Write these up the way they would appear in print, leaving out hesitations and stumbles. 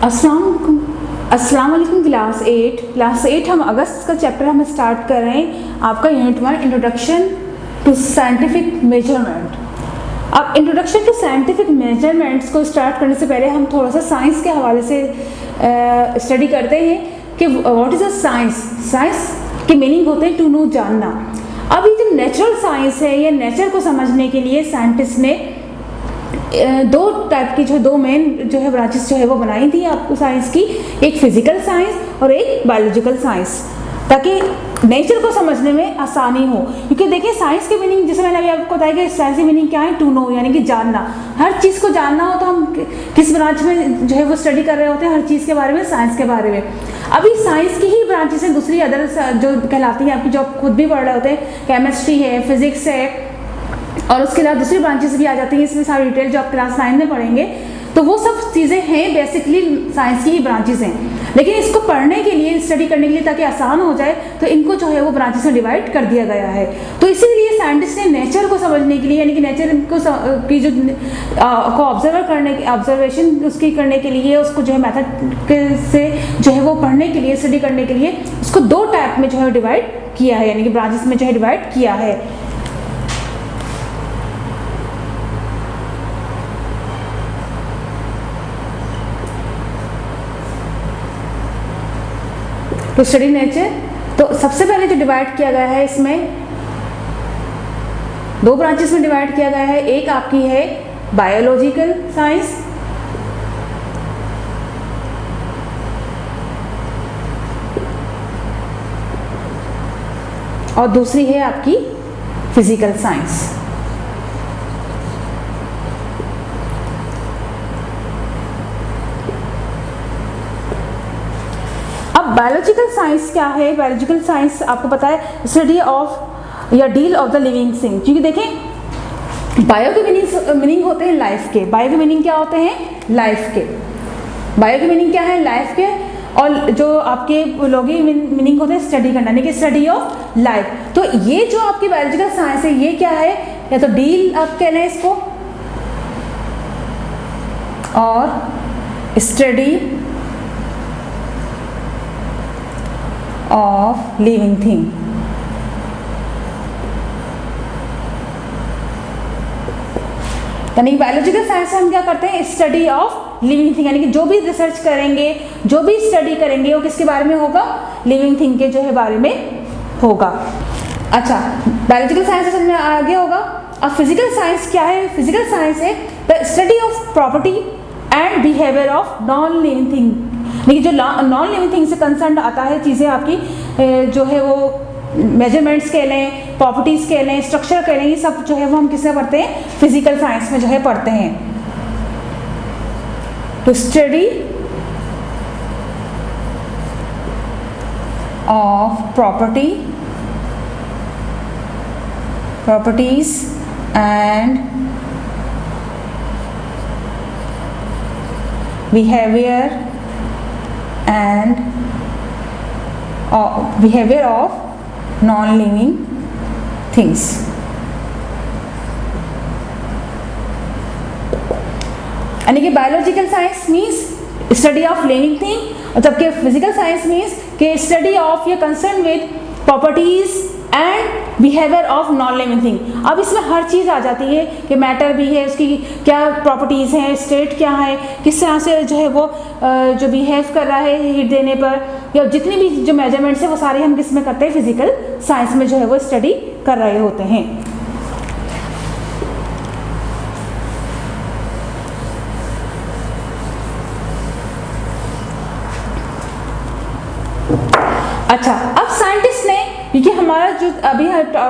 अस्सलाम वालेकुम क्लास 8 हम अगस्त का चैप्टर हम स्टार्ट कर रहे हैं। आपका unit 1 introduction to scientific measurement. अब इंट्रोडक्शन टू साइंटिफिक मेजरमेंट्स को स्टार्ट करने से पहले हम थोड़ा सा साइंस के हवाले से स्टडी करते हैं कि what is a science. Science के मीनिंग होते हैं टू नो, जानना। अब ये जो नेचुरल साइंस है, ये नेचर को समझने के लिए साइंटिस्ट ने दो टाइप की दो मेन ब्रांचेस वो बनाई थी आपको साइंस की, एक फिजिकल साइंस और एक बायोलॉजिकल साइंस, ताकि नेचर को समझने में आसानी हो। क्योंकि देखिए साइंस के मीनिंग, जैसे मैंने अभी आपको बताया कि साइंस की मीनिंग क्या है, टू नो, यानी कि जानना। हर चीज़ को जानना हो तो हम किस ब्रांच में वो स्टडी कर रहे होते हैं, हर चीज़ के बारे में, साइंस के बारे में। अभी साइंस की ही ब्रांचेस हैं दूसरी अदर जो कहलाती हैं आपकी, जो आप खुद भी पढ़ रहे होते हैं, केमिस्ट्री है, फिजिक्स है, और उसके अलावा दूसरी ब्रांचेस भी आ जाती हैं। इसमें सारी डिटेल जो आप क्लास 9 में पढ़ेंगे, तो वो सब चीज़ें हैं, बेसिकली साइंस की ही ब्रांचेस हैं। लेकिन इसको पढ़ने के लिए, स्टडी करने के लिए, ताकि आसान हो जाए, तो इनको वो ब्रांचेस में डिवाइड कर दिया गया है। तो इसीलिए साइंटिस्ट ने नेचर को समझने के लिए, यानी कि नेचर को की को ऑब्जर्वेशन उसकी करने के लिए, उसको मेथड से वो पढ़ने के लिए, स्टडी करने के लिए, उसको दो टाइप में डिवाइड किया है, यानी कि ब्रांचेस में डिवाइड किया है। टू स्टडी नेचर, तो सबसे पहले जो डिवाइड किया गया है, इसमें दो ब्रांचेस में डिवाइड किया गया है। एक आपकी है बायोलॉजिकल साइंस, और दूसरी है आपकी फिजिकल साइंस। बायोलॉजिकल साइंस क्या है? बायोलॉजिकल साइंस आपको पता है स्टडी ऑफ या deal of the living thing. क्योंकि देखें बायो के मीनिंग होते हैं लाइफ के। बायो के मीनिंग क्या होते हैं? लाइफ के। बायो के मीनिंग क्या है? लाइफ के। और जो आपके लोगी मीनिंग होते हैं स्टडी करना, यानी कि स्टडी ऑफ लाइफ। तो ये जो आपकी बायोलॉजिकल साइंस है, ये क्या है? या तो डील आप कह लें इसको, और स्टडी ऑफ लिविंग थिंग। यानी बायोलॉजिकल साइंस में हम क्या करते हैं? स्टडी ऑफ लिविंग थिंग, यानी कि जो भी रिसर्च करेंगे, जो भी स्टडी करेंगे, वो किसके बारे में होगा? लिविंग थिंग के बारे में होगा। अच्छा, बायोलॉजिकल साइंस समझ में आगे होगा। अब फिजिकल साइंस क्या है? फिजिकल साइंस है the study of property and behaviour of non living thing. लेकिन जो नॉन लिविंग थिंग से कंसर्न आता है चीज़ें आपकी, वो मेजरमेंट्स कह लें, प्रॉपर्टीज़ कह लें, स्ट्रक्चर कह लें, ये सब वो हम किसमें पढ़ते हैं? फिजिकल साइंस में पढ़ते हैं। To study of properties and behaviour of non-living things। यानी कि biological science means study of living thing, जबकि फिजिकल साइंस मीन्स के स्टडी ऑफ या concern with properties and behaviour of non living thing. अब इसमें हर चीज़ आ जाती है कि मैटर भी है, उसकी क्या प्रॉपर्टीज़ हैं, स्टेट क्या है, किस तरह से वो जो बिहेव कर रहा है हीट देने पर, या जितनी भी जो मेजरमेंट्स है, वो सारे हम किस में करते हैं? फिजिकल साइंस में वो स्टडी कर रहे होते हैं। अच्छा, अब साइंटिस्ट ने, क्योंकि हमारा जो अभी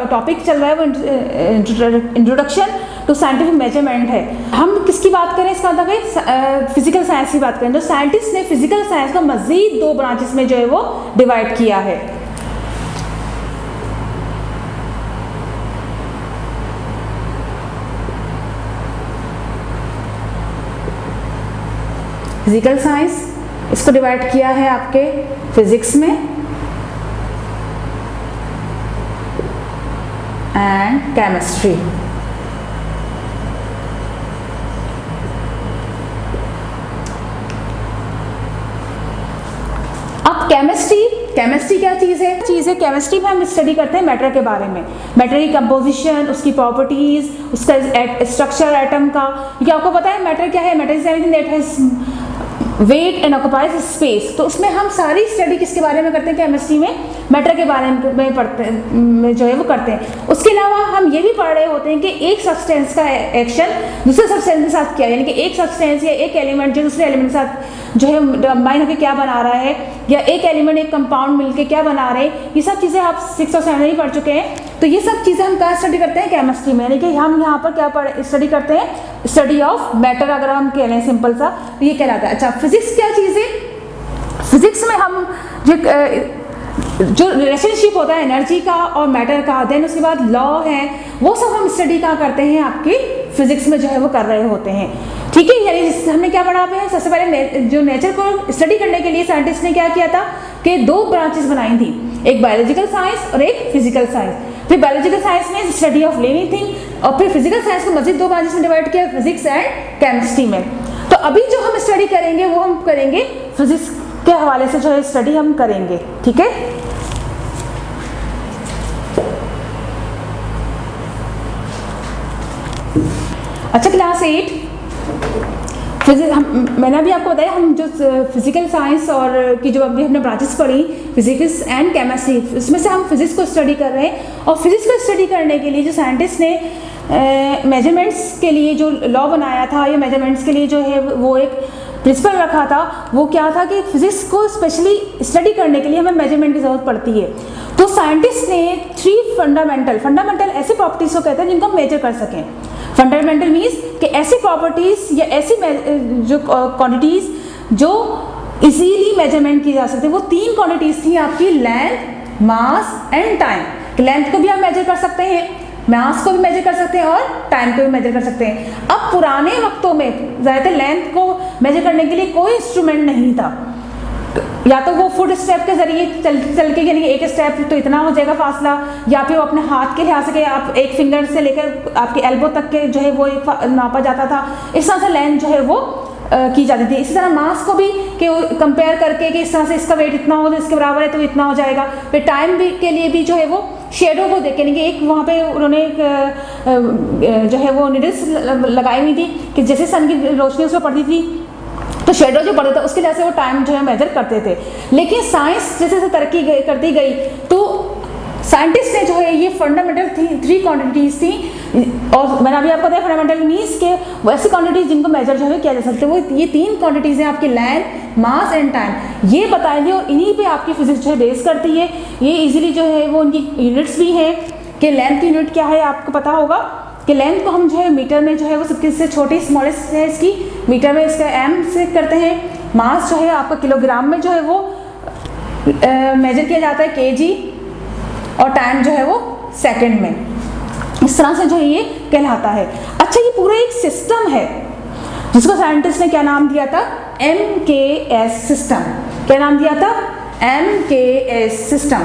टॉपिक चल रहा है वो इंट्रोडक्शन टू साइंटिफिक मेजरमेंट है, हम किसकी बात करें? इसका मतलब है फिजिकल साइंस की बात करें। तो साइंटिस्ट ने फिजिकल साइंस को मजीद दो ब्रांचेस में वो डिवाइड किया है। फिजिकल साइंस, इसको डिवाइड किया है आपके फिजिक्स में एंड केमिस्ट्री। केमिस्ट्री क्या चीज़ है? केमिस्ट्री में हम स्टडी करते हैं मैटर के बारे में, मैटर की कंपोजिशन, उसकी प्रॉपर्टीज, उसका स्ट्रक्चर एटम का। क्योंकि आपको पता है मैटर क्या है, matter is anything that has weight and occupies space. तो उसमें हम सारी स्टडी किसके बारे में करते हैं? केमिस्ट्री में मैटर के बारे में पढ़ते हैं, जो है वो करते हैं। उसके अलावा हम ये भी पढ़ रहे होते हैं कि एक सब्सटेंस का एक्शन दूसरे सब्सटेंस के साथ क्या है, यानी कि एक सब्सटेंस या एक एलिमेंट जो दूसरे एलिमेंट के साथ जो है कंबाइन होकर क्या बना रहा है, या एक एलिमेंट एक कंपाउंड मिलकर क्या बना रहे हैं। ये सब चीज़ें आप 6 और 7 में ही पढ़ चुके हैं। तो ये सब चीज़ें हम कहाँ स्टडी करते हैं? केमिस्ट्री में। यानी कि हम यहाँ पर क्या स्टडी करते हैं? स्टडी ऑफ मैटर, अगर हम कह रहे हैं सिंपल सा तो ये कहलाता है। अच्छा, फिजिक्स क्या चीज़ है? फिजिक्स में हम जो रिलेशनशिप होता है एनर्जी का और मैटर का, देन उसके बाद लॉ है, वो सब हम स्टडी कहाँ करते हैं? आपकी फिजिक्स में जो है वो कर रहे होते हैं। ठीक है, यानी हमने क्या पढ़ा है? सबसे पहले जो नेचर को स्टडी करने के लिए साइंटिस्ट ने क्या किया था कि 2 ब्रांचेस बनाई थी, एक बायोलॉजिकल साइंस और एक फिजिकल साइंस। फिर बायोलॉजिकल साइंस में स्टडी ऑफ लिविंग थिंग, और फिर फिजिकल साइंस को मजीद 2 ब्रांचेस में डिवाइड किया, फिजिक्स एंड केमिस्ट्री में। तो अभी जो हम स्टडी करेंगे वो हम करेंगे फिजिक्स के हवाले से, जो है स्टडी हम करेंगे। ठीक है, अच्छा क्लास 8 फिजिक्स, मैंने अभी आपको बताया हम जो फिजिकल साइंस और की जो अभी हमने ब्रांचेस पढ़ी, फिजिक्स एंड केमिस्ट्री, उसमें से हम फिजिक्स को स्टडी कर रहे हैं। और फिजिक्स को स्टडी करने के लिए जो साइंटिस्ट ने मेजरमेंट्स के लिए जो लॉ बनाया था, या मेजरमेंट्स के लिए जो है वो एक प्रिंसिपल रखा था, वो क्या था कि फिजिक्स को स्पेशली स्टडी करने के लिए हमें मेजरमेंट की ज़रूरत पड़ती है। तो साइंटिस्ट ने 3 फंडामेंटल ऐसी प्रॉपर्टीज़ को कहते हैं जिनको हम मेजर कर सकें। फंडामेंटल मीन्स कि ऐसी प्रॉपर्टीज़ या ऐसी जो क्वांटिटीज़ जो इजीली मेजरमेंट की जा सकती है, वो 3 क्वांटिटीज़ थी आपकी, length, mass and time. Length को भी आप मेजर कर सकते हैं, मास को भी मेजर कर सकते हैं और टाइम को भी मेजर कर सकते हैं। अब पुराने वक्तों में ज़्यादातर लेंथ को मेजर करने के लिए कोई इंस्ट्रूमेंट नहीं था, या तो वो फुट स्टेप के जरिए चल के, यानी एक स्टेप तो इतना हो जाएगा फासला, या फिर वो अपने हाथ के लिहाज से आप एक फिंगर से लेकर आपके एल्बो तक के जो है वो नापा जाता था। इस तरह से लेंथ जो है वो की जाती थी। इसी तरह मास को भी कि कंपेयर करके कि इस तरह से इसका वेट इतना हो, इसके बराबर है तो इतना हो जाएगा। फिर टाइम भी के लिए भी जो है वो शेडो को देख के, यानी कि एक वहाँ पे उन्होंने जो है वो निडल्स लगाई हुई थी कि जैसे सन की रोशनी उस पर पड़ती थी तो शेडो जो पड़ता था उसके जैसे वो टाइम जो है मेजर करते थे। लेकिन साइंस जैसे जैसे तरक्की करती गई तो साइंटिस्ट ने जो है ये फंडामेंटल 3 क्वांटिटीज़ थी, और मैंने अभी आपको बताया फंडामेंटल मीन्स के वैसी क्वांटिटीज़ जिनको मेजर जो है किया जा सकता है, वो ये 3 क्वांटिटीज़ हैं आपकी, लेंथ, मास एंड टाइम। ये बताएंगे और इन्हीं पे आपकी फिजिक्स जो है बेस करती है। ये इजीली जो है वो उनकी यूनिट्स भी हैं कि लेंथ की यूनिट क्या है, आपको पता होगा कि लेंथ को हम जो है मीटर में जो है वो सबसे से छोटी स्मॉलेस्ट है इसकी, मीटर में इसका एम से करते हैं। मास जो है आपका किलोग्राम में जो है वो मेजर किया जाता है, केजी, और टाइम जो है वो सेकंड में। इस तरह से जो है ये कहलाता है। अच्छा, ये पूरा एक सिस्टम है जिसको साइंटिस्ट ने क्या नाम दिया था? MKS system. क्या नाम दिया था? MKS system,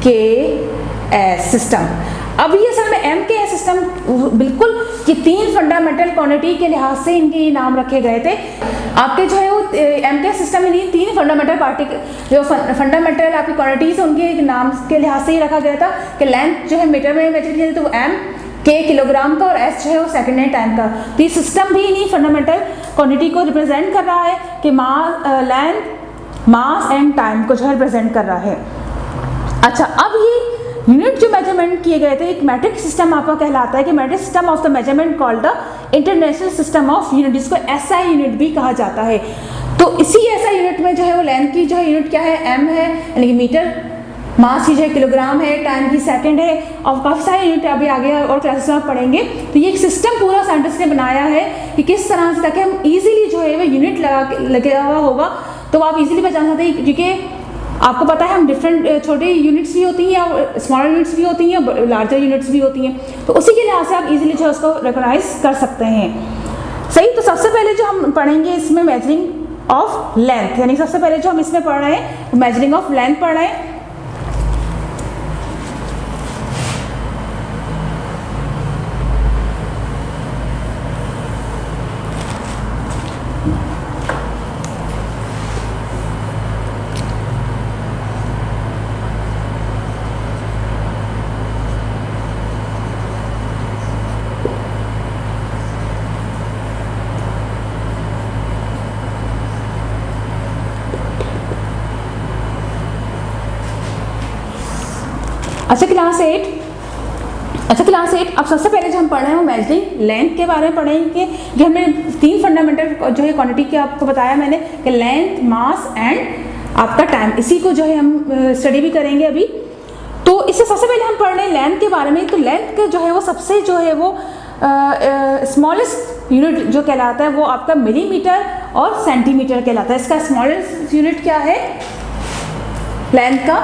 MKS system. अब ये असल में MKS सिस्टम बिल्कुल ये 3 फंडामेंटल क्वांटिटी के लिहाज से इनके नाम रखे गए थे। आपके जो है वो MKS सिस्टम में 3 फंडामेंटल जो फंडामेंटल आपकी क्वांटिटीज उनके नाम के लिहाज से ही रखा गया था कि लेंथ जो है मीटर में मेजर किया तो M, K किलोग्राम का, और S जो है वो सेकंड हैंड टाइम का। तो ये सिस्टम भी इन्हीं फंडामेंटल क्वांटिटी को रिप्रेजेंट कर रहा है कि लेंथ, मास एंड टाइम को जो है रिप्रेजेंट कर रहा है। अच्छा, अब ये यूनिट जो मेजरमेंट किए गए थे, एक मैट्रिक सिस्टम आपका कहलाता है कि matric system of the measurement called the international system of unit, जिसको SI यूनिट भी कहा जाता है। तो इसी SI यूनिट में जो है वो लेंथ की जो है यूनिट क्या है? M है, यानी कि मीटर, मास की जो है किलोग्राम है, टाइम की सेकंड है, और काफ़ी सारे यूनिट अभी आगे और क्लासेस में आप पढ़ेंगे। तो ये एक सिस्टम पूरा साइंटिस्ट ने बनाया है कि किस तरह से, ताकि हम ईजिली जो है वो यूनिट लगा हुआ होगा तो आप इजीली पहचान सकते हैं, क्योंकि आपको पता है हम डिफरेंट छोटी यूनिट्स भी होती हैं और स्मॉलर यूनिट्स भी होती हैं, लार्जर यूनिट्स भी होती हैं। तो उसी के लिहाज से आप इजीली जो है उसको रिकॉग्नाइज कर सकते हैं। सही, तो सबसे पहले जो हम पढ़ेंगे इसमें मेजरिंग ऑफ लेंथ, यानी सबसे पहले जो हम इसमें पढ़ रहे हैं मेजरिंग ऑफ लेंथ पढ़ रहे हैं। अच्छा क्लास 8 अब सबसे पहले जो हम पढ़ रहे हैं वो मेजरिंग लेंथ के बारे में पढ़ेंगे कि हमने 3 फंडामेंटल जो है क्वांटिटी के आपको बताया मैंने कि लेंथ, मास एंड आपका टाइम, इसी को जो है हम स्टडी भी करेंगे अभी। तो इससे सबसे पहले हम पढ़ रहे हैं लेंथ के बारे में। तो लेंथ का जो है वो सबसे जो है वो स्मॉलेस्ट यूनिट जो कहलाता है वो आपका मिलीमीटर और सेंटीमीटर कहलाता है। इसका स्मॉलेस्ट यूनिट क्या है लेंथ का?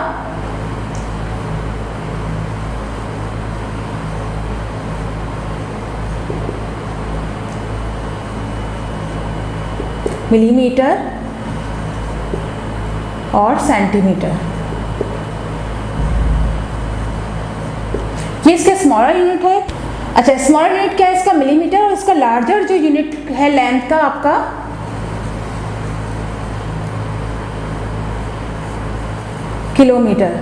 मिलीमीटर और सेंटीमीटर, ये इसका स्मॉलर यूनिट है। अच्छा, स्मॉलर यूनिट क्या है इसका? मिलीमीटर। और इसका लार्जर जो यूनिट है लेंथ का आपका किलोमीटर।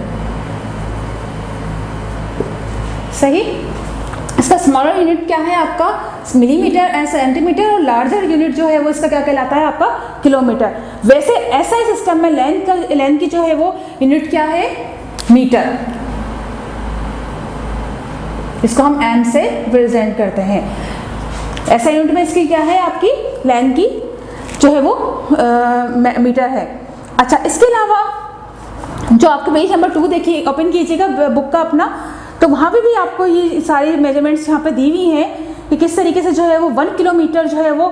सही। इसका स्मॉलर यूनिट क्या है आपका? Millimetre and centimetre. और लार्जर यूनिट जो है वो इसका क्या कहलाता है आपका? किलोमीटर। वैसे ऐसा ही सिस्टम में लेंथ की जो है वो यूनिट क्या है? मीटर। इसको हम एम से रिप्रेजेंट करते हैं। ऐसा यूनिट में इसकी क्या है आपकी लेंथ की जो है वो मीटर है। अच्छा, इसके अलावा जो आपके पेज नंबर 2 देखिए, ओपन कीजिएगा बुक का अपना, तो वहाँ पे भी आपको ये सारी मेजरमेंट्स यहाँ पे दी हुई हैं कि किस तरीके से जो है वो 1 किलोमीटर जो है वो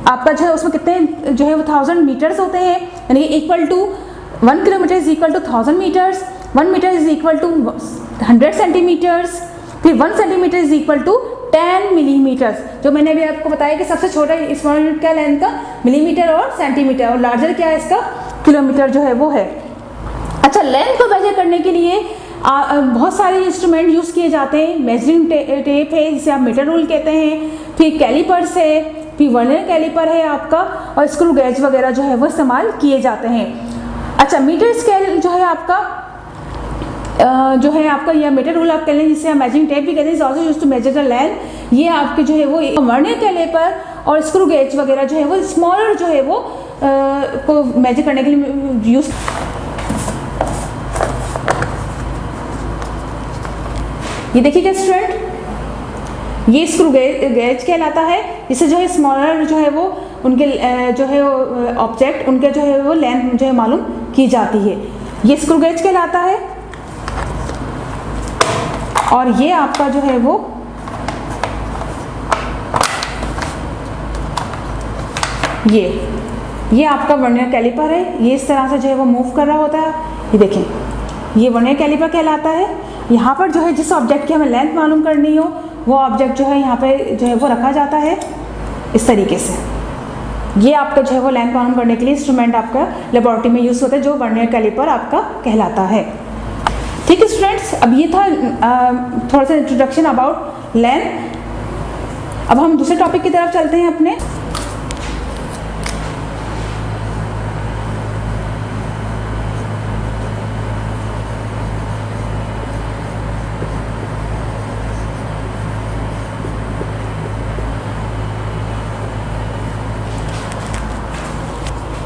आपका जो है उसमें कितने जो है वो 1000 मीटर्स होते हैं, यानी equal to 1 kilometre is equal to 1000 metres, 1 metre is equal to 100 centimetres, फिर 1 centimetre is equal to 10 millimetres. जो मैंने अभी आपको बताया कि सबसे छोटा स्मॉल यूनिट क्या लेंथ का? मिलीमीटर और सेंटीमीटर। और लार्जर क्या है इसका? किलोमीटर जो है वो है। अच्छा, लेंथ को मेजर करने के लिए बहुत सारे इंस्ट्रूमेंट यूज़ किए जाते हैं। मेजरिंग टेप है जिसे आप मीटर रूल कहते हैं, फिर कैलिपर्स है, फिर वर्नियर कैलिपर है आपका, और स्क्रू गेज वगैरह जो है वो इस्तेमाल किए जाते हैं। अच्छा, मीटर स्केल जो है आपका या मीटर रूल आप कह लें, जिसे हम मेजरिंग टेप भी कहते हैं, also use to measure the length. ये आपके जो है वो वर्नियर कैलिपर और स्क्रू गेज वगैरह जो है वो स्मॉलर जो है वो को मेजर करने के लिए यूज। ये देखिएगा स्टूडेंट, ये स्क्रू गेज कहलाता है, इससे जो है स्मॉलर जो है वो उनके जो है ऑब्जेक्ट उनके जो है वो लेंथ जो है मालूम की जाती है। ये स्क्रू गेज कहलाता है। और ये आपका जो है वो ये आपका वर्नियर कैलिपर है। ये इस तरह से जो है वो मूव कर रहा होता है। ये देखें, ये वर्नियर कैलिपर कहलाता है। यहाँ पर जो है जिस ऑब्जेक्ट की हमें लेंथ मालूम करनी हो वो ऑब्जेक्ट जो है यहाँ पे जो है वो रखा जाता है इस तरीके से। ये आपका जो है वो लेंथ मालूम करने के लिए इंस्ट्रूमेंट आपका लेबोरेटरी में यूज़ होता है, जो वर्नियर कैलिपर आपका कहलाता है। ठीक है स्टूडेंट्स, अब ये था थोड़ा सा इंट्रोडक्शन अबाउट लेंथ। अब हम दूसरे टॉपिक की तरफ चलते हैं अपने।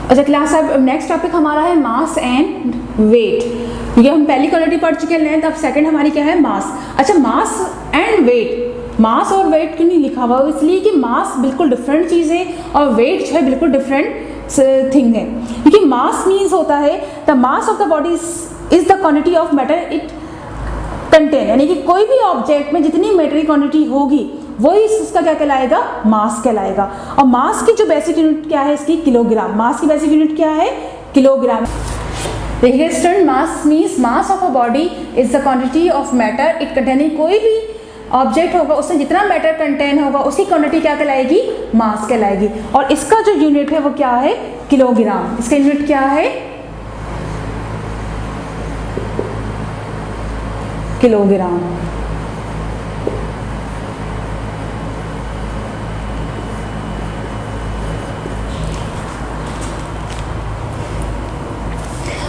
अच्छा क्लास, अब नेक्स्ट टॉपिक हमारा है मास एंड वेट। ये हम पहली क्वांटिटी पढ़ चुके हैं लेंथ, अब सेकंड हमारी क्या है? मास। अच्छा, मास एंड वेट, मास और वेट क्यों नहीं लिखा हुआ? इसलिए कि मास बिल्कुल डिफरेंट चीज़ है और वेट जो है बिल्कुल डिफरेंट थिंग है। क्योंकि मास मीन्स होता है the mass of the body is the quantity of matter it contain, यानी कि कोई भी ऑब्जेक्ट में जितनी मैटर की क्वांटिटी होगी वही इसका क्या कहलाएगा? मास कहलाएगा। और मास की जो बेसिक यूनिट क्या है इसकी? किलोग्राम। मास की बेसिक यूनिट क्या है? किलोग्राम। देखिए student, mass means mass of a body is the quantity of matter it containing. कोई भी ऑब्जेक्ट होगा उसमें जितना मैटर कंटेन होगा उसकी क्वांटिटी क्या कहलाएगी? मास कहलाएगी। और इसका जो यूनिट है वो क्या है? किलोग्राम। इसका यूनिट क्या है? किलोग्राम।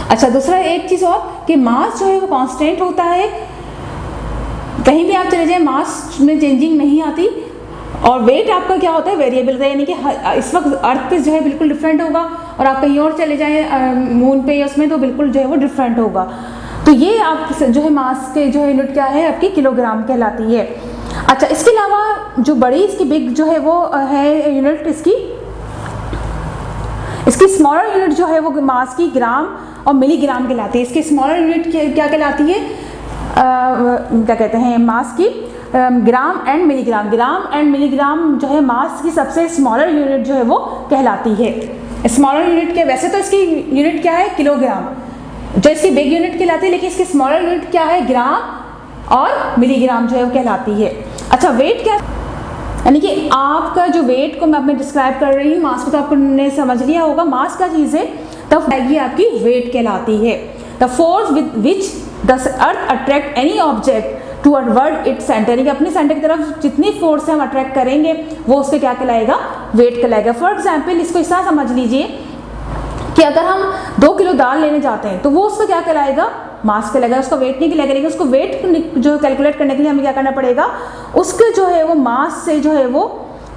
अच्छा, दूसरा एक चीज़ और कि मास जो है वो कांस्टेंट होता है, कहीं भी आप चले जाए मास में चेंजिंग नहीं आती। और वेट आपका क्या होता है? वेरिएबल होता है, यानी कि इस वक्त अर्थ पे जो है बिल्कुल डिफरेंट होगा और आप कहीं और चले जाएं मून पे, उसमें तो बिल्कुल जो है वो डिफरेंट होगा। तो ये आप जो है मास के जो है यूनिट क्या है आपकी किलोग्राम कहलाती है। अच्छा, इसके अलावा जो बड़ी इसकी बिग जो है वो है यूनिट इसकी स्मॉलर यूनिट जो है वो मास की ग्राम और मिलीग्राम कहलाती है। इसकी स्मॉलर यूनिट क्या कहलाती है, क्या कहते हैं, मास की gram and milligram. Gram and milligram जो है मास की सबसे स्मॉलर यूनिट जो है वो कहलाती है। स्मॉलर यूनिट के वैसे तो इसकी यूनिट क्या है किलोग्राम, जो इसकी बिग यूनिट कहलाती है, लेकिन इसकी स्मॉलर यूनिट क्या है ग्राम और मिलीग्राम जो है वो कहलाती है। अच्छा, वेट क्या, यानी कि आपका जो वेट को मैं अपने डिस्क्राइब कर रही हूँ, मास को तो आपने समझ लिया होगा, मास का चीज़ है तब आएगी आपकी वेट कहलाती है। The force with which the earth attract any object toward its centre, यानी कि अपने सेंटर की तरफ जितनी फोर्स से हम अट्रैक्ट करेंगे वो उसके क्या कहलाएगा, वेट कहलाएगा। फॉर एग्जाम्पल इसको इस तरह समझ लीजिए कि अगर हम 2 किलो दाल लेने जाते हैं तो वो उसका क्या कहलाएगा, मास कहलाएगा, उसका वेट नहीं कहलाएगा। लेकिन उसको वेट जो कैलकुलेट करने के लिए हमें क्या करना पड़ेगा, उसके जो है वो मास से जो है वो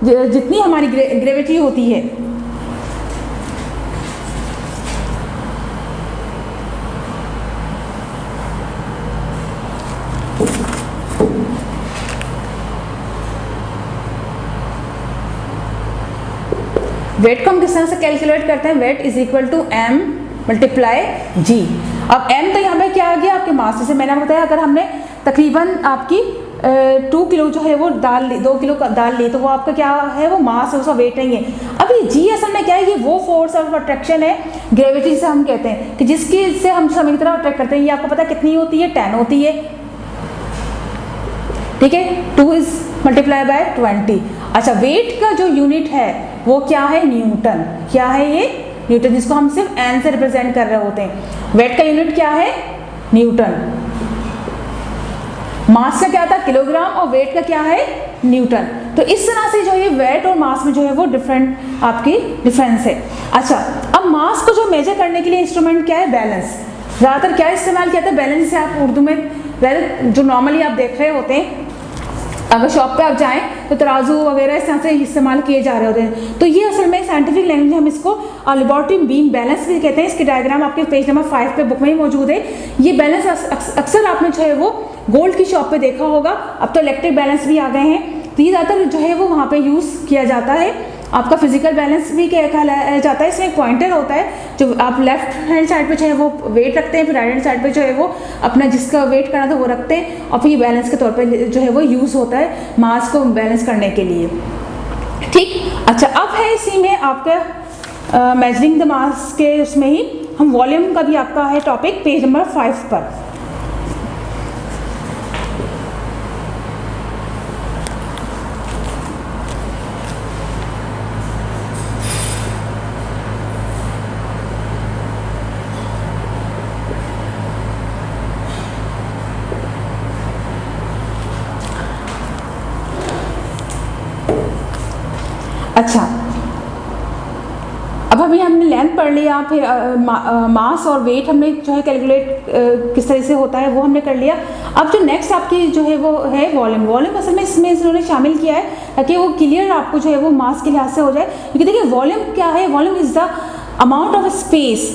जितनी हमारी ग्रेविटी होती है, वेट को हम किस तरह से कैलकुलेट करते हैं, weight is equal to m multiply g। अब m तो यहाँ पे क्या आ गया आपके मास, जैसे मैंने बताया अगर हमने तकरीबन आपकी 2 किलो जो है वो दाल ली, 2 किलो दाल ली, तो वो आपका क्या है, वो मास है, उसका वेट नहीं है। अब ये g असल में क्या है, ये वो फोर्स ऑफ अट्रैक्शन है, ग्रेविटी से हम कहते हैं कि जिसकी से हम समय की तरह अट्रैक्ट करते हैं। ये आपको पता कितनी होती है, 10 होती है, ठीक है, 2 इज मल्टीप्लाई बाय 20। अच्छा, वेट का जो यूनिट है वो क्या है, न्यूटन। क्या है ये, न्यूटन, जिसको हम सिर्फ एन से रिप्रेजेंट कर रहे होते हैं। वेट का यूनिट क्या है, न्यूटन। मास का क्या था, किलोग्राम, और वेट का क्या है, न्यूटन। तो इस तरह से जो ये वेट और मास में जो है वो डिफरेंट आपकी डिफरेंस है। अच्छा, अब मास को जो मेजर करने के लिए इंस्ट्रूमेंट क्या है, बैलेंस। ज़्यादातर क्या इस्तेमाल किया था, बैलेंस से आप उर्दू में जो नॉर्मली आप देख रहे होते हैं, अगर शॉप पे आप जाएं तो तराजू वगैरह इस तरह से इस्तेमाल किए जा रहे होते हैं। तो ये असल में साइंटिफिक लैंग्वेज हम इसको लेबोरेटरी बीम बैलेंस भी कहते हैं। इसके डायग्राम आपके पेज नंबर 5 पे बुक में ही मौजूद है। ये बैलेंस अक्सर आपने जो है वो गोल्ड की शॉप पे देखा होगा, अब तो इलेक्ट्रिक बैलेंस भी आ गए हैं। तो ये ज़्यादातर जो है वो वहाँ पे यूज़ किया जाता है। आपका फिजिकल बैलेंस भी कहलाया जाता है। इसमें एक पॉइंटर होता है, जो आप लेफ्ट हैंड साइड पे जो है वो वेट रखते हैं, फिर राइट हैंड साइड पे जो है वो अपना जिसका वेट करना था वो रखते हैं, और फिर ये बैलेंस के तौर पे जो है वो यूज़ होता है मास को बैलेंस करने के लिए, ठीक। अच्छा, अब है इसी में आपका मेजरिंग द मास के उसमें ही हम वॉल्यूम का भी आपका है टॉपिक पेज नंबर 5 पर। अच्छा, अब अभी हमने लेंथ पढ़ लिया, फिर मास और वेट हमने जो है कैलकुलेट किस तरह से होता है वो हमने कर लिया। अब जो नेक्स्ट आपकी जो है वो है वॉल्यूम। वॉल्यूम असल में इसमें इन्होंने शामिल किया है ताकि वो क्लियर आपको जो है वो मास के लिहाज से हो जाए। क्योंकि देखिए वॉल्यूम क्या है, volume is the amount of space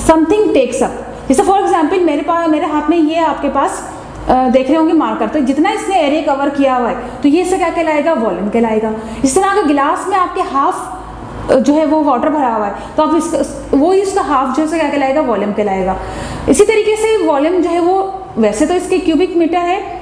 something takes up. जैसे फॉर एग्जाम्पल मेरे हाथ में ये आपके पास देख रहे होंगे मार्कर, तो जितना इसने एरिया कवर किया हुआ है तो ये इससे क्या कहलाएगा, वॉल्यूम कहलाएगा। इस तरह अगर गिलास में आपके हाफ जो है वो वाटर भरा हुआ है तो आप इसका हाफ जो है क्या कहलाएगा, वॉल्यूम कहलाएगा। इसी तरीके से वॉल्यूम जो है वो वैसे तो इसके क्यूबिक मीटर है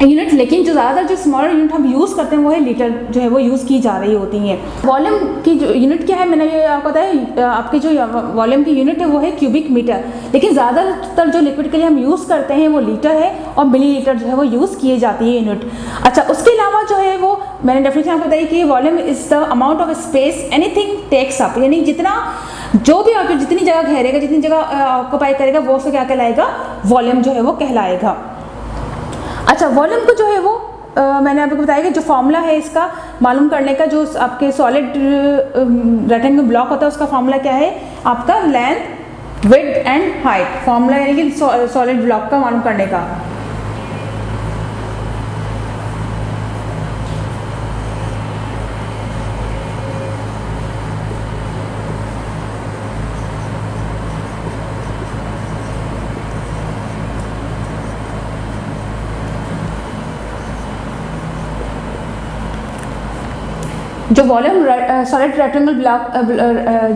यूनिट, लेकिन जो ज़्यादातर जो स्मॉलर यूनिट हम यूज़ करते हैं वो है लीटर जो है वो यूज़ की जा रही होती हैं। वॉल्यूम की जो यूनिट क्या है, मैंने ये आपको बताया, आपकी जो वॉल्यूम की यूनिट है वो है क्यूबिक मीटर, लेकिन ज़्यादातर जो लिक्विड के लिए हम यूज़ करते हैं वो लीटर है और मिलीलीटर जो है वो यूज़ किए जाती है यूनिट। अच्छा, उसके अलावा जो है वो मैंने डेफिनेशन आपको बताई कि volume is the amount of space anything takes up, यानी जितना जो भी आपको जितनी जगह घेरेगा, जितनी जगह ऑक्यूपाई करेगा वो उसको क्या कहलाएगा, वॉल्यूम जो है वो कहलाएगा। अच्छा, वॉल्यूम को जो है वो मैंने आपको बताया कि जो फॉर्मूला है इसका मालूम करने का, जो आपके सॉलिड रेक्टेंगल ब्लॉक होता है उसका फॉर्मूला क्या है, आपका length width and height formula, यानी कि सॉलिड ब्लॉक का मालूम करने का। जो वॉल्यूम सॉलिड रेक्टेंगल ब्लॉक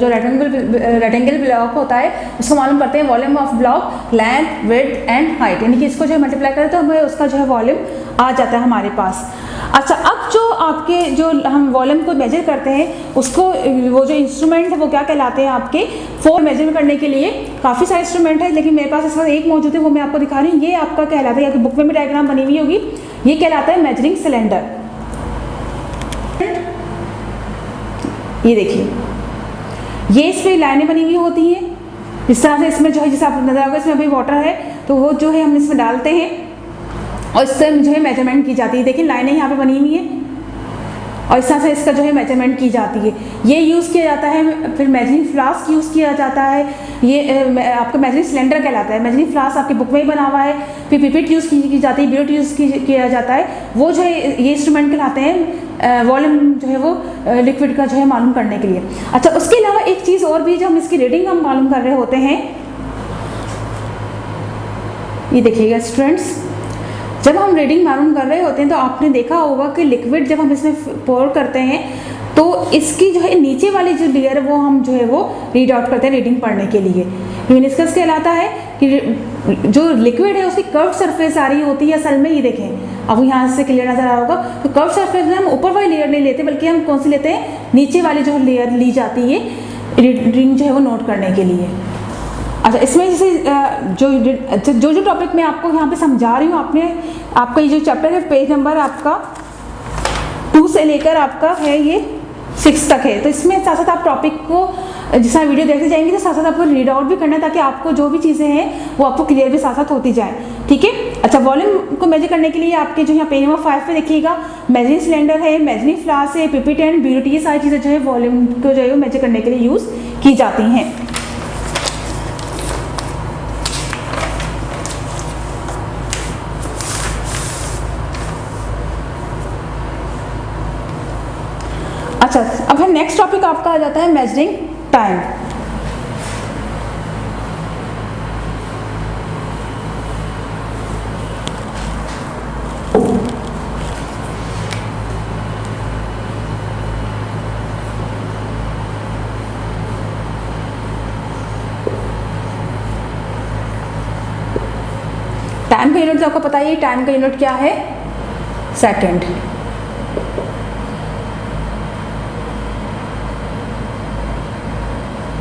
जो रेक्टेंगल ब्लॉक होता है उसको मालूम करते हैं volume of block, length, width and height, यानी कि इसको जो है मल्टीप्लाई करें तो हमें उसका जो है वॉल्यूम आ जाता है हमारे पास। अच्छा, अब जो आपके जो हम वॉल्यूम को मेजर करते हैं उसको वो जो इंस्ट्रूमेंट है वो क्या कहलाते हैं आपके, फोर मेजर करने के लिए काफ़ी सारे इंस्ट्रूमेंट है, लेकिन मेरे पास इस वक्त एक मौजूद है वो मैं आपको दिखा रही हूँ। ये आपका कहलाता है, या बुक में भी डायग्राम बनी हुई होगी, ये कहलाता है मेजरिंग सिलेंडर। ये देखिए, ये इस पर लाइनें बनी हुई होती हैं इस तरह से, इसमें जो है जैसे आप नजर आओगे इसमें अभी वाटर है तो वो जो है हम इसमें डालते हैं और इससे जो है मेजरमेंट की जाती है। देखिए लाइनें यहाँ पे बनी हुई हैं और इस तरह से इसका जो है मेजरमेंट की जाती है। ये यूज़ किया जाता है, फिर मेजरिंग फ्लास्क यूज़ किया जाता है, ये आपका मेजरिंग सिलेंडर कहलाता है। मेजरिंग फ्लास्क आपकी बुक में ही बना हुआ है, फिर पिपेट यूज़ की जाती है, बियोट यूज़ किया जाता है, वो जो है ये इंस्ट्रूमेंट कहलाते हैं वॉल्यूम जो है वो लिक्विड का जो है मालूम करने के लिए। अच्छा, उसके अलावा एक चीज़ और भी जो हम इसकी रीडिंग हम मालूम कर रहे होते हैं, ये देखिएगा स्टूडेंट्स, जब हम रीडिंग मालूम कर रहे होते हैं तो आपने देखा होगा कि लिक्विड जब हम इसमें पोर करते हैं तो इसकी जो है नीचे वाली जो लेयर वो हम जो है वो रीड आउट करते हैं रीडिंग पढ़ने के लिए। मेनिस्कस कहलाता है कि जो लिक्विड है उसकी कर्व सरफेस आ रही होती है असल में, ये देखें अब यहाँ से क्लियर नजर आ रहा होगा, तो कर्व सरफेस में हम ऊपर वाली लेयर नहीं लेते बल्कि हम कौन सी लेते हैं, नीचे वाली जो लेयर ली जाती है रीडिंग जो है वो नोट करने के लिए। अच्छा, इसमें जैसे जो टॉपिक मैं आपको यहाँ पे समझा रही हूँ, आपका ये जो चैप्टर है पेज नंबर आपका 2 से लेकर आपका है ये 6 तक है, तो इसमें साथ साथ आप टॉपिक को जिस वीडियो देखते जाएंगे तो साथ साथ आपको रीड आउट भी करना है ताकि आपको जो भी चीज़ें हैं वो आपको क्लियर भी साथ साथ होती जाए, ठीक है। अच्छा, वॉल्यूम को मेजर करने के लिए आपके जो यहाँ पेज नंबर 5 पे देखिएगा मेजरिंग सिलेंडर है, मेजरिंग फ्लास्क है, पिपेट एंड ब्यूट, ये सारी चीज़ें जो है वॉल्यूम को जो है वो मेजर करने के लिए यूज़ की जाती हैं। अच्छा, अब है नेक्स्ट टॉपिक आपका आ जाता है मेजरिंग टाइम। टाइम का यूनिट तो आपको पता ही है, टाइम का यूनिट क्या है, सेकंड।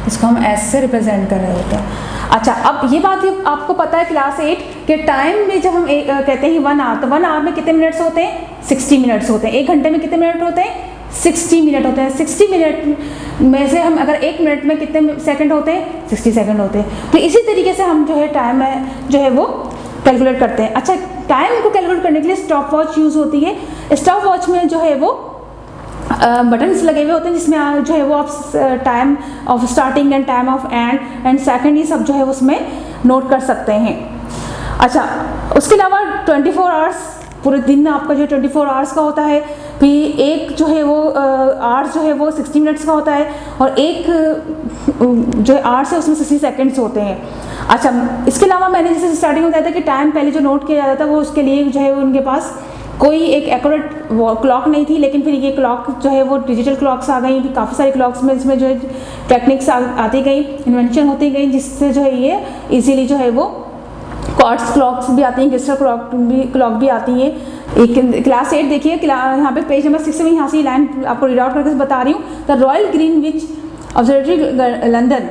इसको हम एस से रिप्रेजेंट कर रहे होते हैं। अच्छा, अब ये बात आपको पता है क्लास 8 के टाइम में जब हम कहते हैं 1 आवर, तो 1 आवर में कितने मिनट्स होते हैं, 60 मिनट्स होते हैं। 1 घंटे में कितने मिनट होते हैं, 60 मिनट होते हैं। 60 मिनट में से हम अगर 1 मिनट में कितने सेकंड होते हैं, 60 सेकंड होते हैं। तो इसी तरीके से हम जो है टाइम जो है वो कैलकुलेट करते हैं। अच्छा, टाइम को कैलकुलेट करने के लिए स्टॉप वॉच यूज़ होती है। स्टॉप वॉच में जो है वो बटन्स लगे हुए होते हैं जिसमें जो है वो आप time of starting and time of and second ये सब जो है उसमें नोट कर सकते हैं। अच्छा, उसके अलावा 24 आवर्स, पूरे दिन में आपका जो 24 आवर्स का होता है, फिर एक जो है वो आवर्स जो है वो 60 मिनट्स का होता है और एक जो है आवर्स है उसमें 60 सेकंड्स होते हैं। अच्छा, इसके अलावा मैंने जैसे स्टार्टिंग में बताया था कि टाइम पहले जो नोट किया जाता था वो उसके लिए जो है उनके पास कोई एक एक्यूरेट क्लॉक नहीं थी, लेकिन फिर ये क्लॉक जो है वो डिजिटल क्लॉक्स आ गई, काफ़ी सारी क्लॉक्स में इसमें जो है टेक्निक्स आती गई, इन्वेंशन होती गई, जिससे जो है ये इजीली जो है वो क्वार्ट्ज क्लॉक्स भी आती हैं, क्रिस्टल क्लॉक भी आती हैं। एक क्लास 8 देखिए, यहाँ पे पेज नंबर 6 में यहाँ से लाइन आपको रीड आउट करके बता रही हूँ। The royal Greenwich observatory London,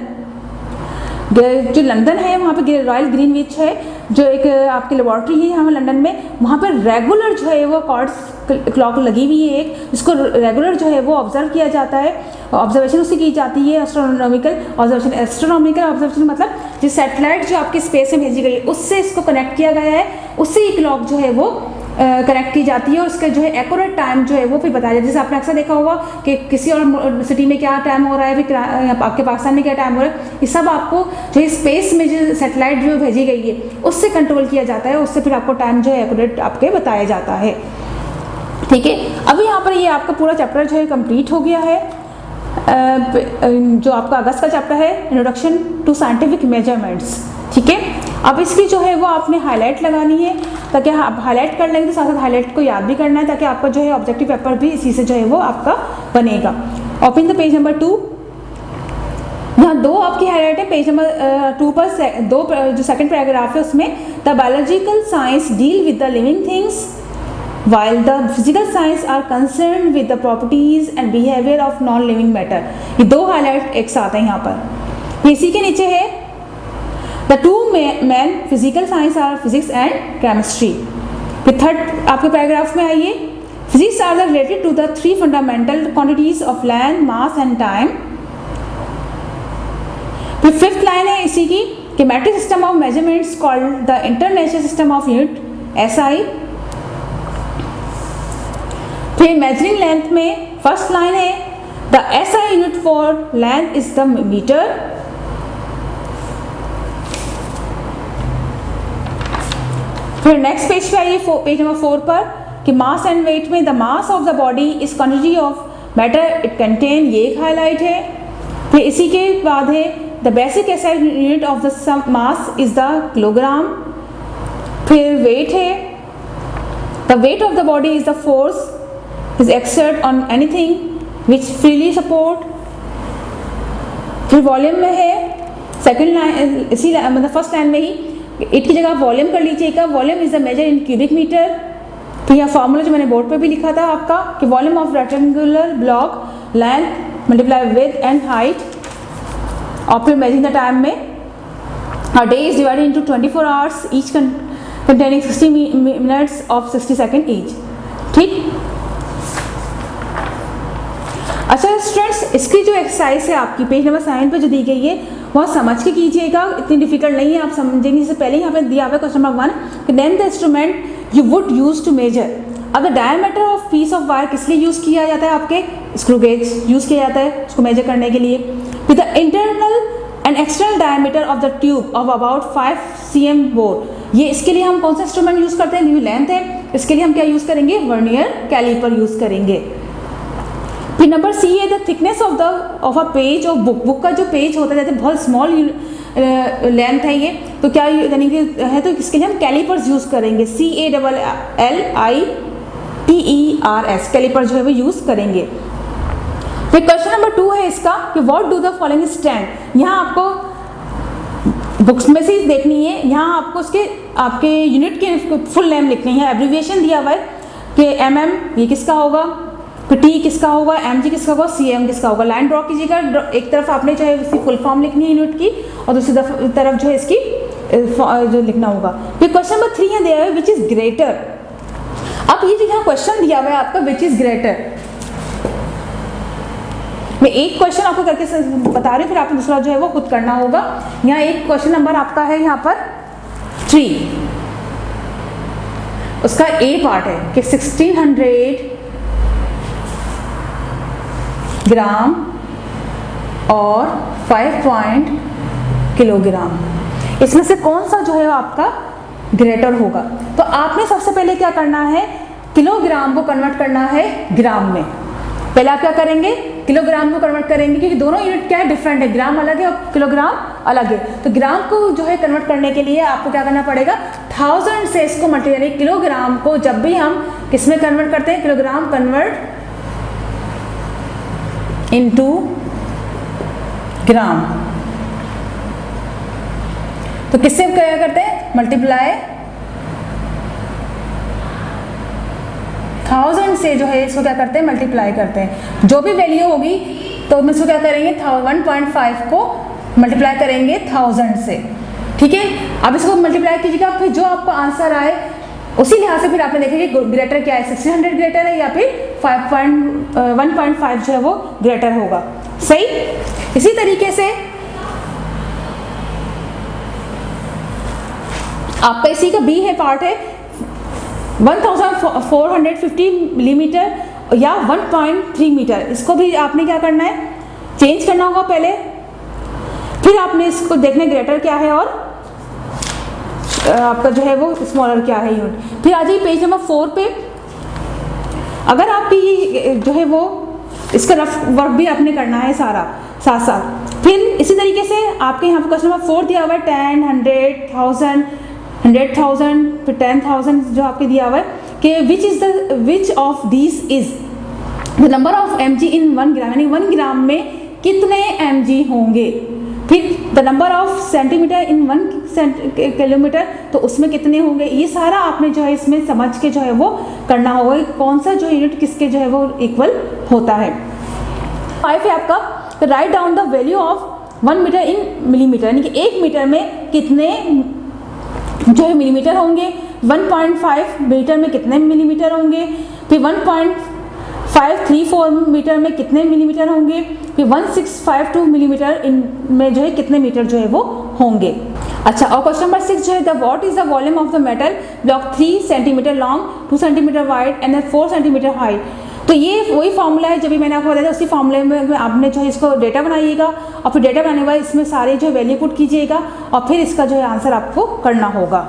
जो लंदन है वहाँ पे रॉयल ग्रीनविच है जो एक आपकी लेबॉर्ट्री है यहाँ लंदन में, वहाँ पर रेगुलर जो है वो क्वार्ट्ज क्लॉक लगी हुई है एक, जिसको रेगुलर जो है वो ऑब्जर्व किया जाता है, ऑब्जर्वेशन उससे की जाती है। एस्ट्रोनॉमिकल ऑब्जर्वेशन, एस्ट्रोनॉमिकल ऑब्जर्वेशन मतलब जिस सैटेलाइट जो आपके स्पेस में भेजी गई है उससे इसको कनेक्ट किया गया है, उससे ये क्लॉक जो है वो कनेक्ट की जाती है और उसका जो है एक्यूरेट टाइम जो है वो फिर बताया जाता है। जैसे आपने अक्सर देखा होगा कि किसी और सिटी में क्या टाइम हो रहा है, फिर आपके पाकिस्तान में क्या टाइम हो रहा है, ये सब आपको जो है स्पेस में जो सैटेलाइट जो भेजी गई है उससे कंट्रोल किया जाता है, उससे फिर आपको टाइम जो है एक्यूरेट आपके बताया जाता है, ठीक है। अभी यहाँ पर ये आपका पूरा चैप्टर जो है कंप्लीट हो गया है, जो आपका अगस्त का चैप्टर है, इंट्रोडक्शन टू साइंटिफिक मेजरमेंट्स, ठीक है। अब इसकी जो है वो आपने हाईलाइट लगानी है ताकि आप हाईलाइट कर लेंगे तो साथ साथ हाईलाइट को याद भी करना है, ताकि आपका जो है ऑब्जेक्टिव पेपर भी इसी से जो है वो आपका बनेगा। Open the page number 2। यहाँ दो आपकी हाईलाइट है पेज नंबर 2 पर, दो जो सेकंड पैराग्राफ है उसमें, the biological science deal with the living things while the physical science are concerned with the properties and behavior of non-living matter। ये दो हाईलाइट एक साथ है यहाँ पर। इसी के नीचे है the two main physical science are physics and chemistry। फिर थर्ड आपके पैराग्राफ में आइए, physics are related to the three fundamental quantities of length, mass and time। फिर फिफ्थ लाइन है इसी की कि metric system of measurements called the international system of unit SI। फिर मेजरिंग लेंथ में फर्स्ट लाइन है the SI unit for length is the metre. फिर next page पे आइए पेज नंबर 4 पर कि मास एंड वेट में the mass of the body is quantity of matter it contain, ये एक हाईलाइट है। फिर इसी के बाद है the basic SI unit of the mass is the kilogram. फिर वेट है the weight of the body is the force is exert on anything which freely support। फिर वॉल्यूम में है सेकंड लाइन, इसी मतलब फर्स्ट लाइन में ही it की जगह वॉल्यूम कर लीजिएगा, volume is the measure in cubic metre. तो यह फॉर्मूला जो मैंने बोर्ड पे भी लिखा था आपका कि volume of rectangular block length multiply with and height. और फिर मेजरिंग द टाइम में a day is divided into 24 hours each containing 60 minutes of 60 second each. ठीक। अच्छा स्टूडेंट्स, इसकी जो एक्सरसाइज है आपकी पेज नंबर 7 पे जो दी गई है वह समझ के कीजिएगा, इतनी डिफिकल्ट नहीं है, आप समझेंगे। इससे पहले यहाँ पे दिया हुआ है क्वेश्चन नंबर 1 कि then the instrument you would use to measure. अब the diameter of piece of wire किस लिए यूज़ किया जाता है, आपके स्क्रू गेज यूज़ किया जाता है उसको मेजर करने के लिए। फिर the internal and external diameter of the tube of about 5 cm bore, ये इसके लिए हम कौन सा इंस्ट्रूमेंट यूज़ करते हैं, न्यू लेंथ है, इसके लिए हम क्या यूज़ करेंगे, वर्नियर कैलिपर यूज़ करेंगे। फिर नंबर सी है the thickness of a page of book. Book का जो पेज होता है जैसे बहुत स्मॉल लेंथ है ये, तो क्या यानी कि है, तो इसके लिए हम कैलिपर्स यूज़ करेंगे, CALLIPERS कैलिपर जो है वो यूज़ करेंगे। फिर क्वेश्चन नंबर 2 है इसका कि what do the following stand. यहाँ आपको बुक्स में से देखनी है, यहाँ आपको उसके आपके यूनिट के फुल नेम लिखनी है। एब्रीविएशन दिया हुआ है कि MM ये किसका होगा, फिर T किसका होगा, MG किसका होगा, CM किसका होगा। लाइन ड्रॉ कीजिएगा, एक तरफ आपने जो है इसकी फुल फॉर्म लिखनी है यूनिट की और दूसरी तरफ जो है इसकी जो लिखना होगा। फिर क्वेश्चन नंबर 3 है दिया है विच इज ग्रेटर। अब ये जो यहाँ क्वेश्चन दिया हुआ है आपका विच इज ग्रेटर, मैं एक क्वेश्चन आपको करके बता रही हूँ, फिर आपको दूसरा जो है वो खुद करना होगा। यहाँ एक क्वेश्चन नंबर आपका है यहाँ पर 3, उसका A पार्ट है कि 1600 ग्राम और 5 किलोग्राम, इसमें से कौन सा जो है आपका ग्रेटर होगा। तो आपने सबसे पहले क्या करना है, किलोग्राम को कन्वर्ट करना है ग्राम में। पहले आप क्या करेंगे, किलोग्राम को कन्वर्ट करेंगे, क्योंकि दोनों यूनिट क्या है, डिफरेंट है, ग्राम अलग है और किलोग्राम अलग है। तो ग्राम को जो है कन्वर्ट करने के लिए आपको क्या करना पड़ेगा, 1000 से इसको मल्टीप्लाई, किलोग्राम को जब भी हम किस में कन्वर्ट करते हैं, किलोग्राम कन्वर्ट इनटू ग्राम, तो किससे क्या करते हैं, मल्टीप्लाई 1000 से जो है इसको क्या करते हैं, मल्टीप्लाई करते हैं। जो भी वैल्यू होगी तो हम इसको क्या करेंगे, 1.5 को मल्टीप्लाई करेंगे 1000 से। ठीक है, अब इसको मल्टीप्लाई कीजिएगा, फिर जो आपको आंसर आए उसी लिहाज से फिर आपने देखेंगे ग्रेटर क्या है, 1600 ग्रेटर है या फिर 1.5 जो है वो ग्रेटर होगा। सही। इसी तरीके से आपका इसी का B है पार्ट है 1450 मिलीमीटर या 1.3 मीटर, इसको भी आपने क्या करना है, चेंज करना होगा पहले, फिर आपने इसको देखना ग्रेटर क्या है और आपका जो है वो स्मॉलर क्या है यूनिट। फिर आ जाइए पेज नंबर 4 पे, अगर आपकी जो है वो इसका रफ वर्क भी आपने करना है सारा साथ साथ। फिर इसी तरीके से आपके यहाँ पे क्वेश्चन नंबर 4 दिया हुआ है 10, 100, 1000, 100,000, फिर 10,000 जो आपके दिया हुआ है कि which of this is the number of mg इन 1 ग्राम, यानी 1 ग्राम में कितने mg होंगे। फिर the number of centimetre in 1 kilometre, तो उसमें कितने होंगे। ये सारा आपने जो है इसमें समझ के जो है वो करना होगा, कौन सा जो यूनिट किसके जो है वो इक्वल होता है। 5 है आपका write down the value of 1 metre in millimetre, यानी कि 1 मीटर में कितने जो है मिलीमीटर होंगे, 1.5 मीटर में कितने मिलीमीटर होंगे, फिर 1.534 मीटर में कितने मिलीमीटर होंगे, फिर 1652 मिलीमीटर इन में जो है कितने मीटर जो है वो होंगे। अच्छा, और क्वेश्चन नंबर 6 जो है the what is the volume of the metal block 3 centimetre long, 2 centimetre wide and 4 centimetre height. तो ये वही फॉर्मूला है जब भी मैंने आपको बताया था, उसी फॉर्मूले में आपने जो है इसको डेटा बनाइएगा और फिर डेटा बनाने के बाद इसमें सारे जो वैल्यू पुट कीजिएगा और फिर इसका जो है आंसर आपको करना होगा।